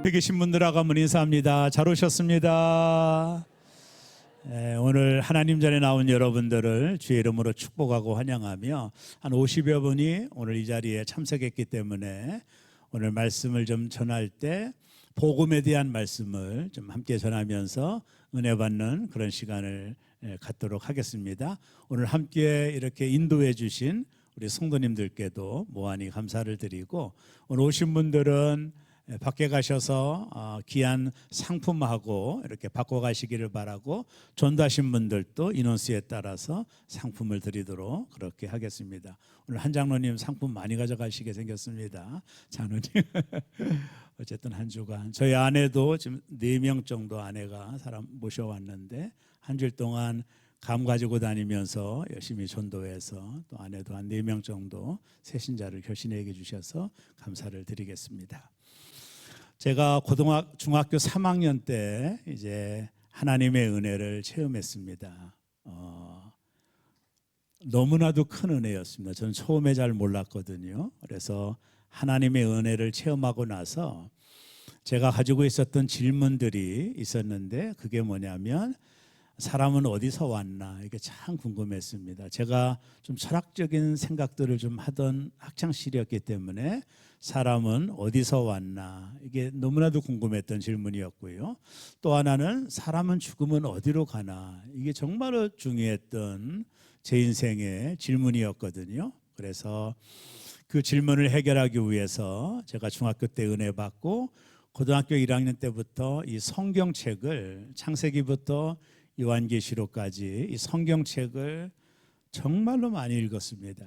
옆에 계신 분들하고 한번 인사합니다. 잘 오셨습니다. 오늘 하나님 전에 나온 여러분들을 주의 이름으로 축복하고 환영하며 한 50여 분이 오늘 이 자리에 참석했기 때문에 오늘 말씀을 좀 전할 때 복음에 대한 말씀을 좀 함께 전하면서 은혜 받는 그런 시간을 갖도록 하겠습니다. 오늘 함께 이렇게 인도해 주신 우리 성도님들께도 무한히 감사를 드리고, 오늘 오신 분들은 밖에 가셔서 귀한 상품하고 이렇게 바꿔 가시기를 바라고, 전도하신 분들도 인원수에 따라서 상품을 드리도록 그렇게 하겠습니다. 오늘 한 장로님 상품 많이 가져가시게 생겼습니다. 장로님 어쨌든 한 주간 저희 아내도 지금 4명 정도 아내가 사람 모셔왔는데 한 주일 동안 감 가지고 다니면서 열심히 전도해서 또 아내도 한 4명 정도 새신자를 결신해 주셔서 감사를 드리겠습니다. 제가 중학교 3학년 때 이제 하나님의 은혜를 체험했습니다. 너무나도 큰 은혜였습니다. 저는 처음에 잘 몰랐거든요. 그래서 하나님의 은혜를 체험하고 나서 제가 가지고 있었던 질문들이 있었는데, 그게 뭐냐면 사람은 어디서 왔나, 이게 참 궁금했습니다. 제가 좀 철학적인 생각들을 좀 하던 학창시절이었기 때문에 사람은 어디서 왔나, 이게 너무나도 궁금했던 질문이었고요. 또 하나는 사람은 죽으면 어디로 가나, 이게 정말로 중요했던 제 인생의 질문이었거든요. 그래서 그 질문을 해결하기 위해서 제가 중학교 때 은혜 받고 고등학교 1학년 때부터 이 성경책을 창세기부터 요한계시록까지 이 성경책을 정말로 많이 읽었습니다.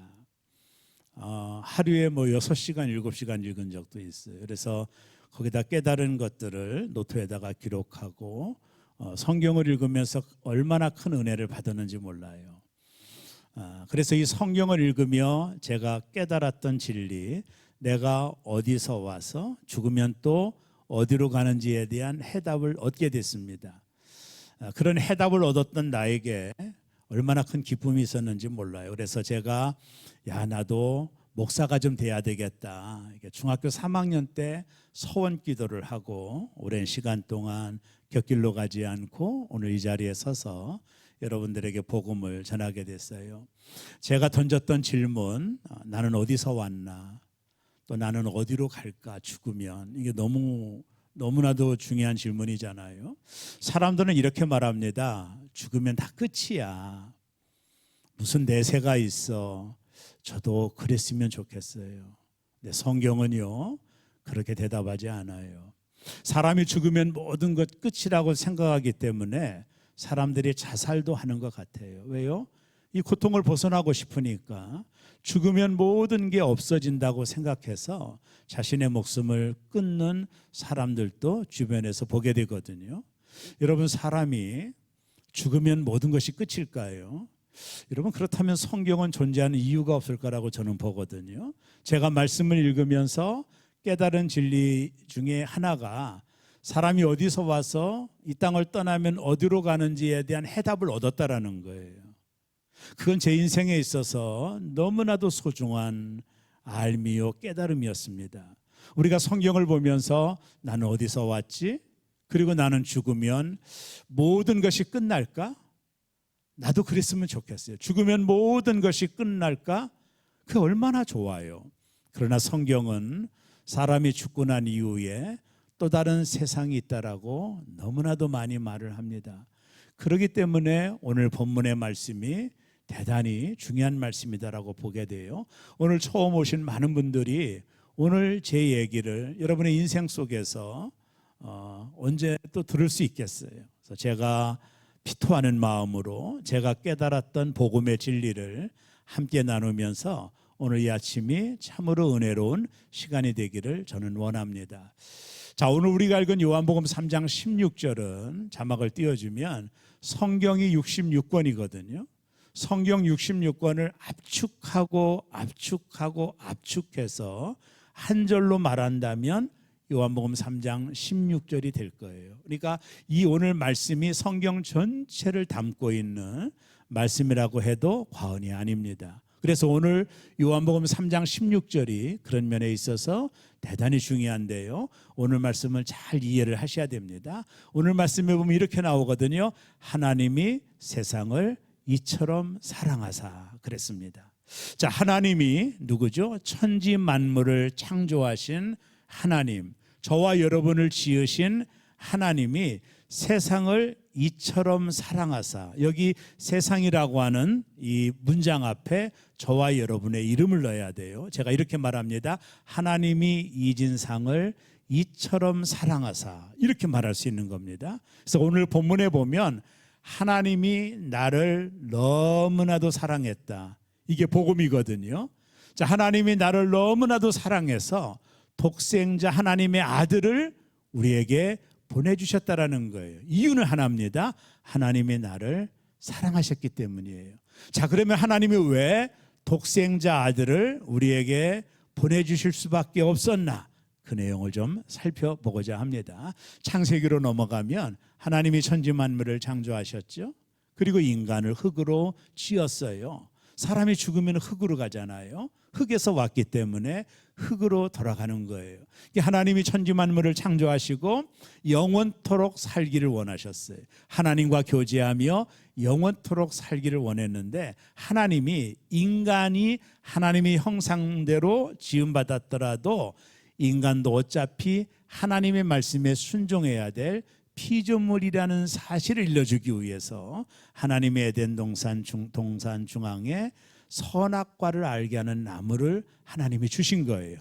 하루에 6시간, 7시간 읽은 적도 있어요. 그래서 거기다 깨달은 것들을 노트에다가 기록하고 성경을 읽으면서 얼마나 큰 은혜를 받았는지 몰라요. 그래서 이 성경을 읽으며 제가 깨달았던 진리, 내가 어디서 와서 죽으면 또 어디로 가는지에 대한 해답을 얻게 됐습니다. 그런 해답을 얻었던 나에게 얼마나 큰 기쁨이 있었는지 몰라요. 그래서 제가 나도 목사가 좀 돼야 되겠다. 중학교 3학년 때 서원 기도를 하고 오랜 시간 동안 곁길로 가지 않고 오늘 이 자리에 서서 여러분들에게 복음을 전하게 됐어요. 제가 던졌던 질문, 나는 어디서 왔나, 또 나는 어디로 갈까 죽으면, 이게 너무나도 중요한 질문이잖아요. 사람들은 이렇게 말합니다. 죽으면 다 끝이야. 무슨 내세가 있어. 저도 그랬으면 좋겠어요. 근데 성경은요, 그렇게 대답하지 않아요. 사람이 죽으면 모든 것 끝이라고 생각하기 때문에 사람들이 자살도 하는 것 같아요. 왜요? 이 고통을 벗어나고 싶으니까. 죽으면 모든 게 없어진다고 생각해서 자신의 목숨을 끊는 사람들도 주변에서 보게 되거든요. 여러분, 사람이 죽으면 모든 것이 끝일까요? 여러분, 그렇다면 성경은 존재하는 이유가 없을 거라고 저는 보거든요. 제가 말씀을 읽으면서 깨달은 진리 중에 하나가 사람이 어디서 와서 이 땅을 떠나면 어디로 가는지에 대한 해답을 얻었다라는 거예요. 그건 제 인생에 있어서 너무나도 소중한 알미요 깨달음이었습니다. 우리가 성경을 보면서 나는 어디서 왔지? 그리고 나는 죽으면 모든 것이 끝날까? 나도 그랬으면 좋겠어요. 죽으면 모든 것이 끝날까? 그게 얼마나 좋아요. 그러나 성경은 사람이 죽고 난 이후에 또 다른 세상이 있다라고 너무나도 많이 말을 합니다. 그렇기 때문에 오늘 본문의 말씀이 대단히 중요한 말씀이다라고 보게 돼요. 오늘 처음 오신 많은 분들이 오늘 제 얘기를 여러분의 인생 속에서 언제 또 들을 수 있겠어요. 그래서 제가 피토하는 마음으로 제가 깨달았던 복음의 진리를 함께 나누면서 오늘 이 아침이 참으로 은혜로운 시간이 되기를 저는 원합니다. 자, 오늘 우리가 읽은 요한복음 3장 16절은 자막을 띄워주면 성경이 66권이거든요. 성경 66권을 압축해서 한 절로 말한다면 요한복음 3장 16절이 될 거예요. 그러니까 이 오늘 말씀이 성경 전체를 담고 있는 말씀이라고 해도 과언이 아닙니다. 그래서 오늘 요한복음 3장 16절이 그런 면에 있어서 대단히 중요한데요. 오늘 말씀을 잘 이해를 하셔야 됩니다. 오늘 말씀에 보면 이렇게 나오거든요. 하나님이 세상을 이처럼 사랑하사 그랬습니다. 자, 하나님이 누구죠? 천지 만물을 창조하신 하나님, 저와 여러분을 지으신 하나님이 세상을 이처럼 사랑하사, 여기 세상이라고 하는 이 문장 앞에 저와 여러분의 이름을 넣어야 돼요. 제가 이렇게 말합니다. 하나님이 이진상을 이처럼 사랑하사, 이렇게 말할 수 있는 겁니다. 그래서 오늘 본문에 보면 하나님이 나를 너무나도 사랑했다, 이게 복음이거든요. 자, 하나님이 나를 너무나도 사랑해서 독생자 하나님의 아들을 우리에게 보내주셨다라는 거예요. 이유는 하나입니다. 하나님이 나를 사랑하셨기 때문이에요. 자, 그러면 하나님이 왜 독생자 아들을 우리에게 보내주실 수밖에 없었나? 그 내용을 좀 살펴보고자 합니다. 창세기로 넘어가면 하나님이 천지 만물을 창조하셨죠. 그리고 인간을 흙으로 지었어요. 사람이 죽으면 흙으로 가잖아요. 흙에서 왔기 때문에 흙으로 돌아가는 거예요. 하나님이 천지 만물을 창조하시고 영원토록 살기를 원하셨어요. 하나님과 교제하며 영원토록 살기를 원했는데, 하나님이 인간이 하나님의 형상대로 지음받았더라도 인간도 어차피 하나님의 말씀에 순종해야 될 피조물이라는 사실을 일러주기 위해서 하나님의 에덴 동산 중앙에 선악과를 알게 하는 나무를 하나님이 주신 거예요.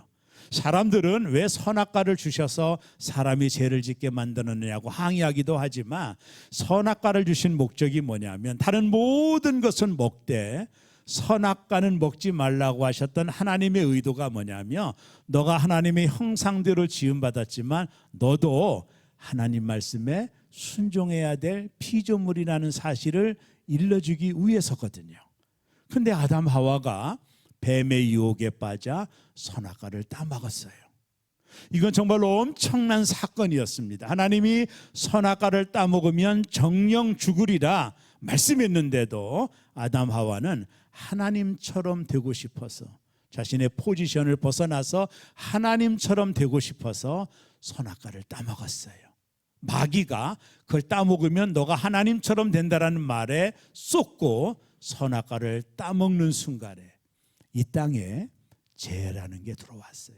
사람들은 왜 선악과를 주셔서 사람이 죄를 짓게 만드느냐고 항의하기도 하지만, 선악과를 주신 목적이 뭐냐면 다른 모든 것은 먹되 선악과는 먹지 말라고 하셨던 하나님의 의도가 뭐냐면, 너가 하나님의 형상대로 지음받았지만 너도 하나님 말씀에 순종해야 될 피조물이라는 사실을 일러주기 위해서거든요. 근데 아담 하와가 뱀의 유혹에 빠져 선악과를 따먹었어요. 이건 정말로 엄청난 사건이었습니다. 하나님이 선악과를 따먹으면 정령 죽으리라 말씀했는데도 아담 하와는 하나님처럼 되고 싶어서, 자신의 포지션을 벗어나서 하나님처럼 되고 싶어서 선악과를 따먹었어요. 마귀가 그걸 따먹으면 너가 하나님처럼 된다라는 말에 쏟고 선악과를 따먹는 순간에 이 땅에 죄라는 게 들어왔어요.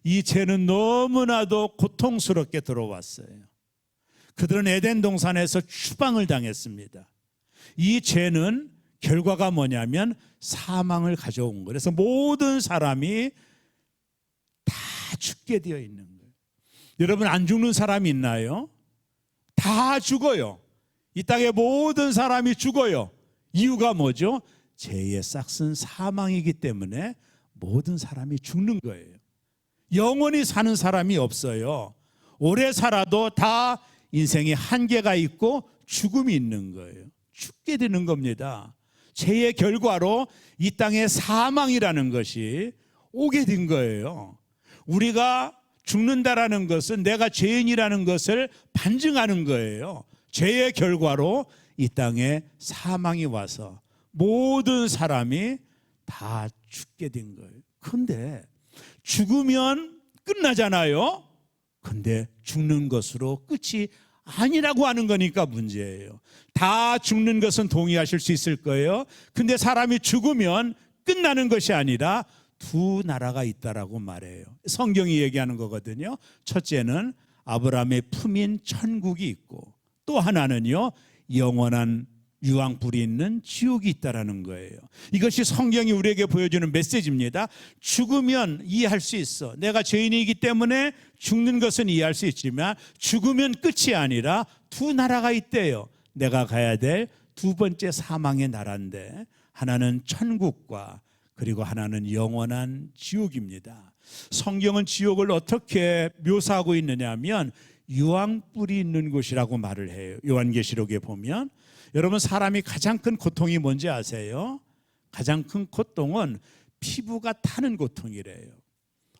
이 죄는 너무나도 고통스럽게 들어왔어요. 그들은 에덴 동산에서 추방을 당했습니다. 이 죄는 결과가 뭐냐면 사망을 가져온 거예요. 그래서 모든 사람이 다 죽게 되어 있는 거예요. 여러분, 안 죽는 사람이 있나요? 다 죽어요. 이 땅의 모든 사람이 죽어요. 이유가 뭐죠? 죄의 싹은 사망이기 때문에 모든 사람이 죽는 거예요. 영원히 사는 사람이 없어요. 오래 살아도 다 인생에 한계가 있고 죽음이 있는 거예요. 죽게 되는 겁니다. 죄의 결과로 이 땅에 사망이라는 것이 오게 된 거예요. 우리가 죽는다라는 것은 내가 죄인이라는 것을 반증하는 거예요. 죄의 결과로 이 땅에 사망이 와서 모든 사람이 다 죽게 된 거예요. 근데 죽으면 끝나잖아요. 근데 죽는 것으로 끝이 아니라고 하는 거니까 문제예요. 다 죽는 것은 동의하실 수 있을 거예요. 근데 사람이 죽으면 끝나는 것이 아니라 두 나라가 있다라고 말해요. 성경이 얘기하는 거거든요. 첫째는 아브라함의 품인 천국이 있고, 또 하나는요, 영원한 유황불이 있는 지옥이 있다라는 거예요. 이것이 성경이 우리에게 보여주는 메시지입니다. 죽으면 이해할 수 있어. 내가 죄인이기 때문에 죽는 것은 이해할 수 있지만 죽으면 끝이 아니라 두 나라가 있대요. 내가 가야 될 두 번째 사망의 나라인데, 하나는 천국과 그리고 하나는 영원한 지옥입니다. 성경은 지옥을 어떻게 묘사하고 있느냐 하면 유황불이 있는 곳이라고 말을 해요. 요한계시록에 보면, 여러분, 사람이 가장 큰 고통이 뭔지 아세요? 가장 큰 고통은 피부가 타는 고통이래요.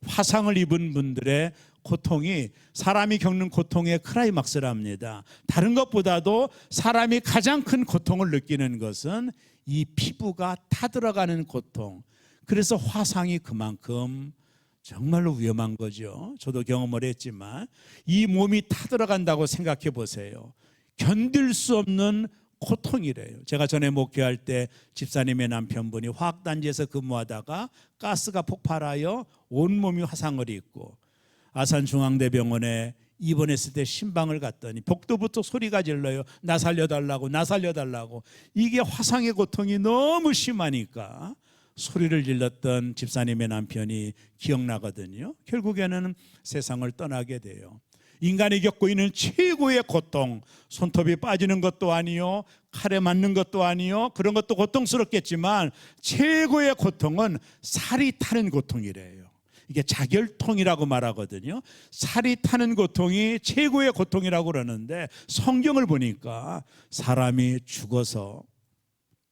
화상을 입은 분들의 고통이 사람이 겪는 고통의 크라이막스랍니다. 다른 것보다도 사람이 가장 큰 고통을 느끼는 것은 이 피부가 타들어가는 고통. 그래서 화상이 그만큼 정말로 위험한 거죠. 저도 경험을 했지만 이 몸이 타들어간다고 생각해 보세요. 견딜 수 없는 고통이래요. 제가 전에 목회할 때 집사님의 남편분이 화학단지에서 근무하다가 가스가 폭발하여 온몸이 화상을 입고 아산중앙대병원에 입원했을 때 신방을 갔더니 복도부터 소리가 질러요. 나 살려달라고, 나 살려달라고. 이게 화상의 고통이 너무 심하니까 소리를 질렀던 집사님의 남편이 기억나거든요. 결국에는 세상을 떠나게 돼요. 인간이 겪고 있는 최고의 고통, 손톱이 빠지는 것도 아니요, 칼에 맞는 것도 아니요, 그런 것도 고통스럽겠지만 최고의 고통은 살이 타는 고통이래요. 이게 자결통이라고 말하거든요. 살이 타는 고통이 최고의 고통이라고 그러는데 성경을 보니까 사람이 죽어서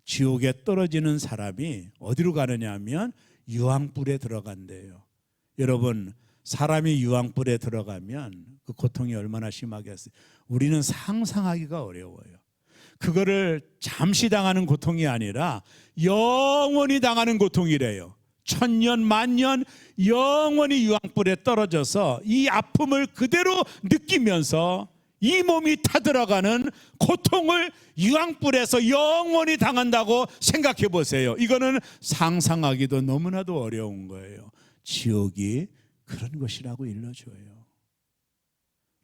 지옥에 떨어지는 사람이 어디로 가느냐 하면 유황불에 들어간대요. 여러분, 사람이 유황불에 들어가면 그 고통이 얼마나 심하겠어요. 우리는 상상하기가 어려워요. 그거를 잠시 당하는 고통이 아니라 영원히 당하는 고통이래요. 천년 만년 영원히 유황불에 떨어져서 이 아픔을 그대로 느끼면서 이 몸이 타들어가는 고통을 유황불에서 영원히 당한다고 생각해 보세요. 이거는 상상하기도 너무나도 어려운 거예요. 지옥이 그런 것이라고 일러줘요.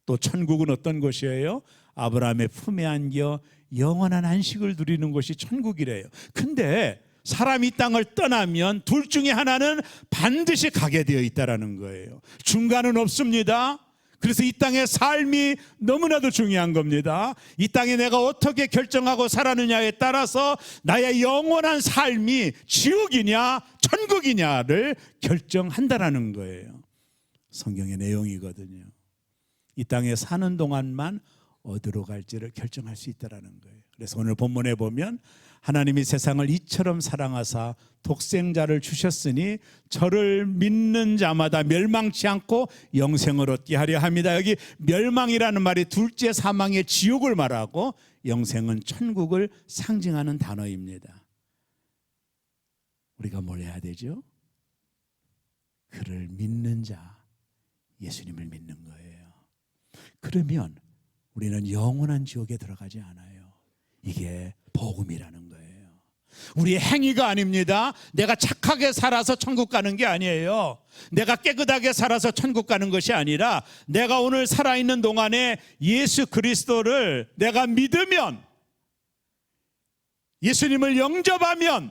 또 천국은 어떤 곳이에요? 아브라함의 품에 안겨 영원한 안식을 누리는 곳이 천국이래요. 근데 사람이 이 땅을 떠나면 둘 중에 하나는 반드시 가게 되어 있다는 거예요. 중간은 없습니다. 그래서 이 땅의 삶이 너무나도 중요한 겁니다. 이 땅에 내가 어떻게 결정하고 살았느냐에 따라서 나의 영원한 삶이 지옥이냐 천국이냐를 결정한다는 거예요. 성경의 내용이거든요. 이 땅에 사는 동안만 어디로 갈지를 결정할 수 있다는 거예요. 그래서 오늘 본문에 보면 하나님이 세상을 이처럼 사랑하사 독생자를 주셨으니 저를 믿는 자마다 멸망치 않고 영생을 얻게 하려 합니다. 여기 멸망이라는 말이 둘째 사망의 지옥을 말하고 영생은 천국을 상징하는 단어입니다. 우리가 뭘 해야 되죠? 그를 믿는 자, 예수님을 믿는 거예요. 그러면 우리는 영원한 지옥에 들어가지 않아요. 이게 복음이라는 거예요. 우리의 행위가 아닙니다. 내가 착하게 살아서 천국 가는 게 아니에요. 내가 깨끗하게 살아서 천국 가는 것이 아니라 내가 오늘 살아있는 동안에 예수 그리스도를 내가 믿으면, 예수님을 영접하면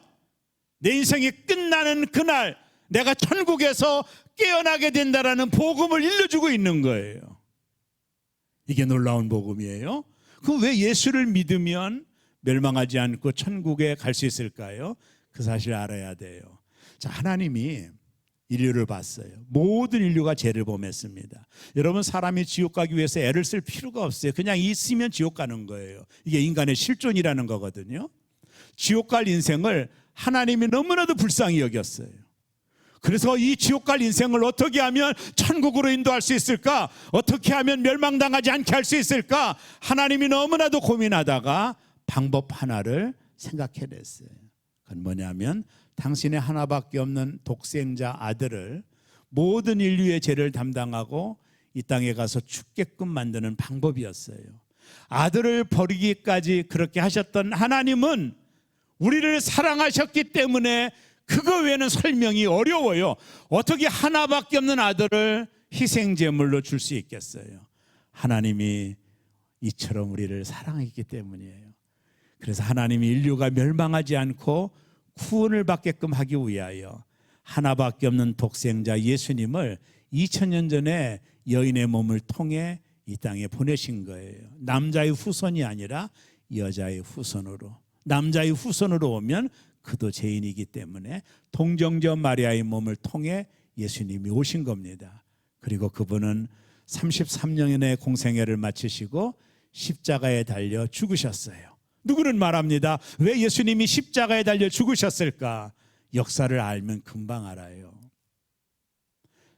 내 인생이 끝나는 그날 내가 천국에서 깨어나게 된다라는 복음을 일러주고 있는 거예요. 이게 놀라운 복음이에요. 그럼 왜 예수를 믿으면 멸망하지 않고 천국에 갈 수 있을까요? 그 사실을 알아야 돼요. 자, 하나님이 인류를 봤어요. 모든 인류가 죄를 범했습니다. 여러분, 사람이 지옥 가기 위해서 애를 쓸 필요가 없어요. 그냥 있으면 지옥 가는 거예요. 이게 인간의 실존이라는 거거든요. 지옥 갈 인생을 하나님이 너무나도 불쌍히 여겼어요. 그래서 이 지옥 갈 인생을 어떻게 하면 천국으로 인도할 수 있을까? 어떻게 하면 멸망당하지 않게 할 수 있을까? 하나님이 너무나도 고민하다가 방법 하나를 생각해냈어요. 그건 뭐냐면 당신의 하나밖에 없는 독생자 아들을 모든 인류의 죄를 담당하고 이 땅에 가서 죽게끔 만드는 방법이었어요. 아들을 버리기까지 그렇게 하셨던 하나님은 우리를 사랑하셨기 때문에 그거 외에는 설명이 어려워요. 어떻게 하나밖에 없는 아들을 희생제물로 줄 수 있겠어요? 하나님이 이처럼 우리를 사랑했기 때문이에요. 그래서 하나님이 인류가 멸망하지 않고 구원을 받게끔 하기 위하여 하나밖에 없는 독생자 예수님을 2000년 전에 여인의 몸을 통해 이 땅에 보내신 거예요. 남자의 후손이 아니라 여자의 후손으로. 남자의 후손으로 오면 그도 죄인이기 때문에 동정녀 마리아의 몸을 통해 예수님이 오신 겁니다. 그리고 그분은 33년의 공생애를 마치시고 십자가에 달려 죽으셨어요. 누구는 말합니다. 왜 예수님이 십자가에 달려 죽으셨을까? 역사를 알면 금방 알아요.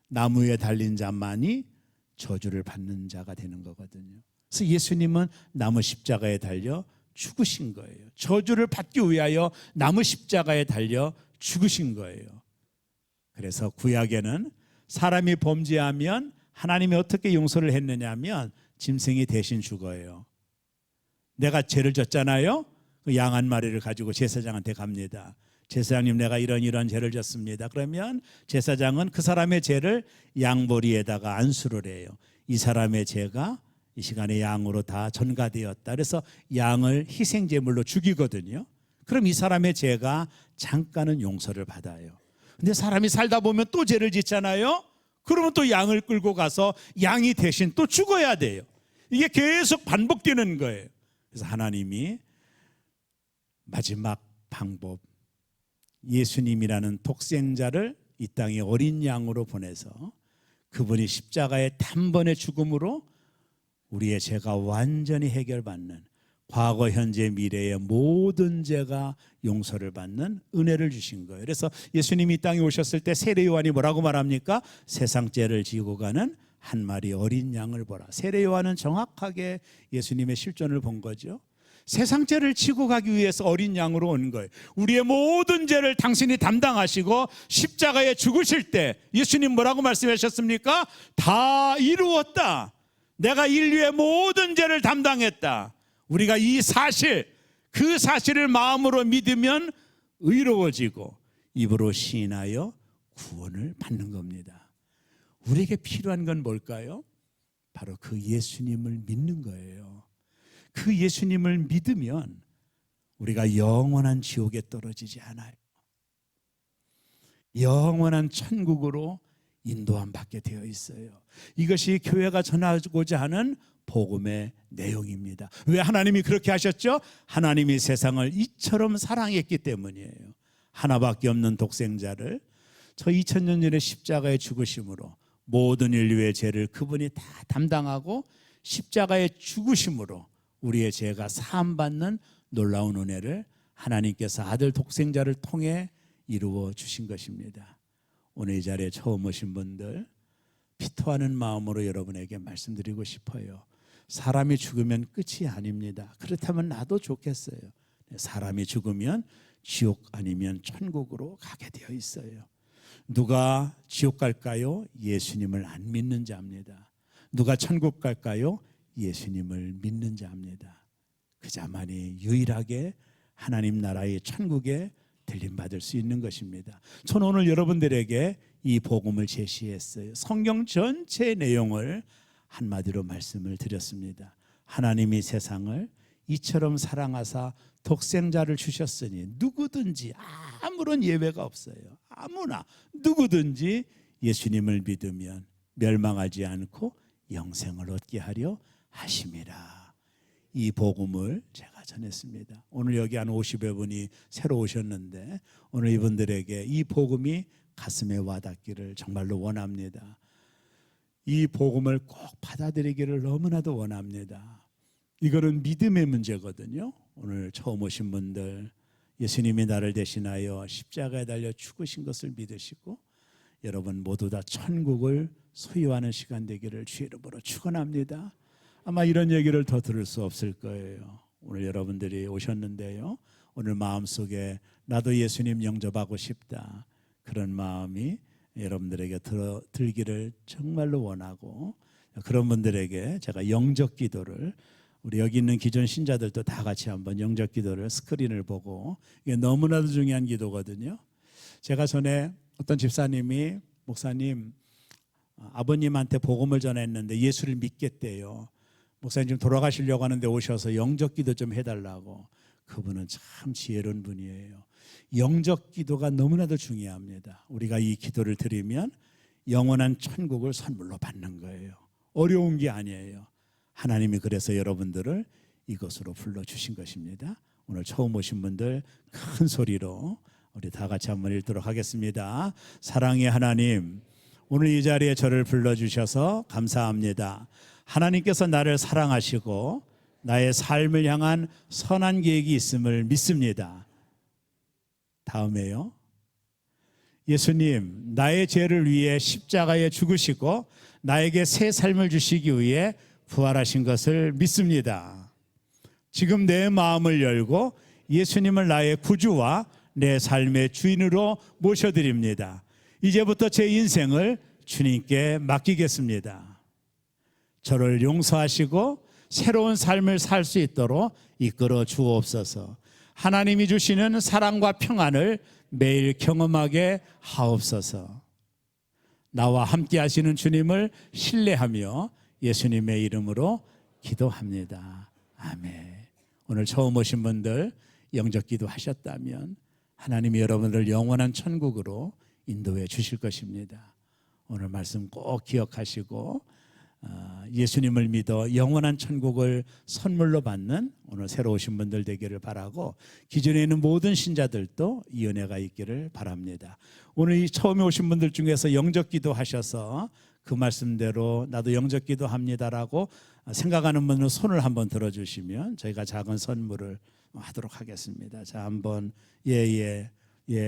나무에 달린 자만이 저주를 받는 자가 되는 거거든요. 그래서 예수님은 나무 십자가에 달려 죽으신 거예요. 저주를 받기 위하여 나무 십자가에 달려 죽으신 거예요. 그래서 구약에는 사람이 범죄하면 하나님이 어떻게 용서를 했느냐 하면 짐승이 대신 죽어요. 내가 죄를 졌잖아요. 그 양 한 마리를 가지고 제사장한테 갑니다. 제사장님, 내가 이런 죄를 졌습니다. 그러면 제사장은 그 사람의 죄를 양보리에다가 안수를 해요. 이 사람의 죄가 이 시간에 양으로 다 전가되었다. 그래서 양을 희생제물로 죽이거든요. 그럼 이 사람의 죄가 잠깐은 용서를 받아요. 근데 사람이 살다 보면 또 죄를 짓잖아요. 그러면 또 양을 끌고 가서 양이 대신 또 죽어야 돼요. 이게 계속 반복되는 거예요. 그래서 하나님이 마지막 방법, 예수님이라는 독생자를 이 땅에 어린 양으로 보내서 그분이 십자가의 단번에 죽음으로 우리의 죄가 완전히 해결받는, 과거, 현재, 미래의 모든 죄가 용서를 받는 은혜를 주신 거예요. 그래서 예수님이 이 땅에 오셨을 때 세례 요한이 뭐라고 말합니까? 세상 죄를 지고 가는 한 마리 어린 양을 보라. 세례 요한은 정확하게 예수님의 실존을 본 거죠. 세상 죄를 지고 가기 위해서 어린 양으로 온 거예요. 우리의 모든 죄를 당신이 담당하시고 십자가에 죽으실 때 예수님 뭐라고 말씀하셨습니까? 다 이루었다. 내가 인류의 모든 죄를 담당했다. 우리가 이 사실, 그 사실을 마음으로 믿으면 의로워지고 입으로 시인하여 구원을 받는 겁니다. 우리에게 필요한 건 뭘까요? 바로 그 예수님을 믿는 거예요. 그 예수님을 믿으면 우리가 영원한 지옥에 떨어지지 않아요. 영원한 천국으로 인도함 받게 되어 있어요. 이것이 교회가 전하고자 하는 복음의 내용입니다. 왜 하나님이 그렇게 하셨죠? 하나님이 세상을 이처럼 사랑했기 때문이에요. 하나밖에 없는 독생자를 저 2000년 전에 십자가에 죽으심으로 모든 인류의 죄를 그분이 다 담당하고 십자가에 죽으심으로 우리의 죄가 사함받는 놀라운 은혜를 하나님께서 아들 독생자를 통해 이루어 주신 것입니다. 오늘 이 자리에 처음 오신 분들, 피토하는 마음으로 여러분에게 말씀드리고 싶어요. 사람이 죽으면 끝이 아닙니다. 그렇다면 나도 좋겠어요. 사람이 죽으면 지옥 아니면 천국으로 가게 되어 있어요. 누가 지옥 갈까요? 예수님을 안 믿는 자입니다. 누가 천국 갈까요? 예수님을 믿는 자입니다. 그 자만이 유일하게 하나님 나라의 천국에 들림받을 수 있는 것입니다. 저는 오늘 여러분들에게 이 복음을 제시했어요. 성경 전체 내용을 한마디로 말씀을 드렸습니다. 하나님이 세상을 이처럼 사랑하사 독생자를 주셨으니 누구든지, 아무런 예외가 없어요. 아무나 누구든지 예수님을 믿으면 멸망하지 않고 영생을 얻게 하려 하심이라. 이 복음을 제가 전했습니다. 오늘 여기 한 50여 분이 새로 오셨는데 오늘 이분들에게 이 복음이 가슴에 와닿기를 정말로 원합니다. 이 복음을 꼭 받아들이기를 너무나도 원합니다. 이거는 믿음의 문제거든요. 오늘 처음 오신 분들, 예수님이 나를 대신하여 십자가에 달려 죽으신 것을 믿으시고 여러분 모두 다 천국을 소유하는 시간 되기를 주의 이름으로 축원합니다. 아마 이런 얘기를 더 들을 수 없을 거예요. 오늘 여러분들이 오셨는데요, 오늘 마음속에 나도 예수님 영접하고 싶다, 그런 마음이 여러분들에게 들기를 정말로 원하고, 그런 분들에게 제가 영접 기도를, 우리 여기 있는 기존 신자들도 다 같이 한번 영접 기도를 스크린을 보고, 이게 너무나도 중요한 기도거든요. 제가 전에 어떤 집사님이, 목사님, 아버님한테 복음을 전했는데 예수를 믿겠대요. 목사님 지금 돌아가시려고 하는데 오셔서 영접 기도 좀 해달라고. 그분은 참 지혜로운 분이에요. 영접 기도가 너무나도 중요합니다. 우리가 이 기도를 드리면 영원한 천국을 선물로 받는 거예요. 어려운 게 아니에요. 하나님이 그래서 여러분들을 이것으로 불러주신 것입니다. 오늘 처음 오신 분들 큰 소리로 우리 다 같이 한번 읽도록 하겠습니다. 사랑의 하나님, 오늘 이 자리에 저를 불러주셔서 감사합니다. 하나님께서 나를 사랑하시고 나의 삶을 향한 선한 계획이 있음을 믿습니다. 다음에요. 예수님, 나의 죄를 위해 십자가에 죽으시고 나에게 새 삶을 주시기 위해 부활하신 것을 믿습니다. 지금 내 마음을 열고 예수님을 나의 구주와 내 삶의 주인으로 모셔드립니다. 이제부터 제 인생을 주님께 맡기겠습니다. 저를 용서하시고 새로운 삶을 살 수 있도록 이끌어 주옵소서. 하나님이 주시는 사랑과 평안을 매일 경험하게 하옵소서. 나와 함께 하시는 주님을 신뢰하며 예수님의 이름으로 기도합니다. 아멘. 오늘 처음 오신 분들 영접 기도 하셨다면 하나님이 여러분을 영원한 천국으로 인도해 주실 것입니다. 오늘 말씀 꼭 기억하시고 예수님을 믿어 영원한 천국을 선물로 받는 오늘 새로 오신 분들 되기를 바라고, 기존에 있는 모든 신자들도 이 은혜가 있기를 바랍니다. 오늘 이 처음에 오신 분들 중에서 영접 기도 하셔서 그 말씀대로 나도 영접 기도 합니다라고 생각하는 분은 손을 한번 들어주시면 저희가 작은 선물을 하도록 하겠습니다. 자, 한번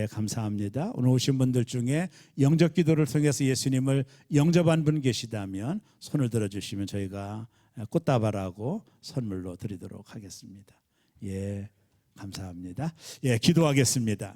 감사합니다. 오늘 오신 분들 중에 영접 기도를 통해서 예수님을 영접한 분 계시다면 손을 들어주시면 저희가 꽃다발하고 선물로 드리도록 하겠습니다. 감사합니다. 기도하겠습니다.